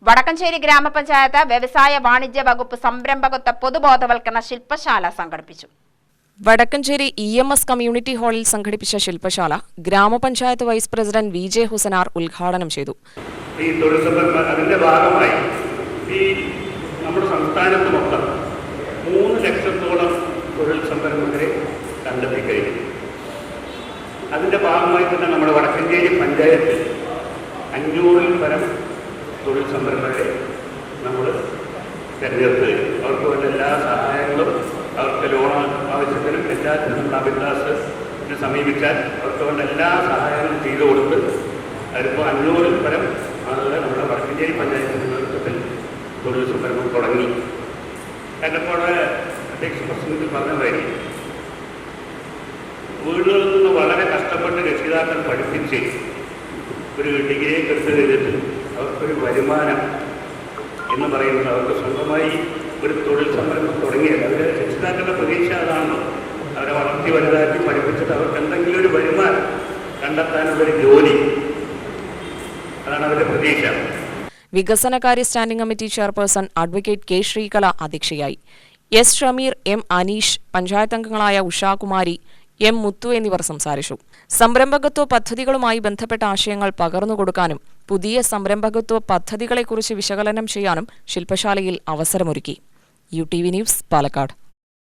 വടക്കഞ്ചേരി ഗ്രാമപഞ്ചായത്ത് വ്യവസായ വാണിജ്യ വകുപ്പ് സംരംഭകത്വ പൊതുബോധവൽക്കരണ ശില്പശാല സംഘടിപ്പിച്ചു. വടക്കഞ്ചേരി EMS കമ്മ്യൂണിറ്റി ഹാളിൽ സംഘടിപ്പിച്ച ശില്പശാല ഗ്രാമപഞ്ചായത്ത് വൈസ് പ്രസിഡന്റ് VJ ഹുസനാർ ഉദ്ഘാടനം ചെയ്തു. ഈ അതിന്റെ ഭാഗമായി നമ്മുടെ സംസ്ഥാനത്ത് മൊത്തം 3 ലക്ഷത്തോളം തൊഴിൽ സംരംഭകരെ കണ്ടെത്തി കഴിഞ്ഞു. അതിന്റെ ഭാഗമായി തന്നെ നമ്മുടെ വടക്കഞ്ചേരി പഞ്ചായത്തിൽ 500-ൽ പരം തൊഴിൽ സംരംഭകരെ നമ്മൾ തിരഞ്ഞെടുത്ത് അവർക്ക് വേണ്ട എല്ലാ സഹായങ്ങളും, അവർക്ക് ലോൺ ആവശ്യത്തിനും എല്ലാത്തിനും നമ്മൾ അഭിലാഷത്തിന് സമീപിച്ചാൽ അവർക്ക് വേണ്ട എല്ലാ സഹായങ്ങളും ചെയ്തു കൊടുത്ത് അതിപ്പോൾ 500-ൽ പരം ആളുകളെ നമ്മുടെ വടക്കഞ്ചേരി പഞ്ചായത്തിന്റെ നേതൃത്വത്തിൽ തൊഴിൽ സംരംഭം തുടങ്ങി. എന്നപ്പോൾ അധ്യക്ഷ പ്രസംഗത്തിൽ പറഞ്ഞതായി വീടുകളിൽ നിന്ന് വളരെ കഷ്ടപ്പെട്ട് രക്ഷിതാക്കൾ പഠിപ്പിച്ച് ഒരു ഡിഗ്രിയൊക്കെ എടുത്ത് കഴിഞ്ഞിട്ട് അവർക്കൊരു വരുമാനം എന്ന് പറയുന്നത് അവർക്ക് സ്വന്തമായി ഒരു തൊഴിൽ സംരംഭം തുടങ്ങിയത് അവരെ രക്ഷിതാക്കളുടെ പ്രതീക്ഷ അതാണല്ലോ. അവരെ വളർത്തി വലുതാക്കി പഠിപ്പിച്ചിട്ട് അവർക്ക് എന്തെങ്കിലും ഒരു വരുമാനം കണ്ടെത്താനുള്ളൊരു ജോലി, അതാണ് അവരുടെ പ്രതീക്ഷ. വികസനകാര്യ standing committee chairperson advocate K. Sreekala അധ്യക്ഷയായി. S. ഷമീർ, M. അനീഷ്, പഞ്ചായത്ത് അംഗങ്ങളായ ഉഷാകുമാരി, M. മുത്തു എന്നിവർ സംസാരിച്ചു. സംരംഭകത്വ പദ്ധതികളുമായി ബന്ധപ്പെട്ട ആശയങ്ങൾ പകർന്നുകൊടുക്കാനും പുതിയ സംരംഭകത്വ പദ്ധതികളെക്കുറിച്ച് വിശകലനം ചെയ്യാനും ശില്പശാലയിൽ അവസരമൊരുക്കി. UTV news, Palakkad.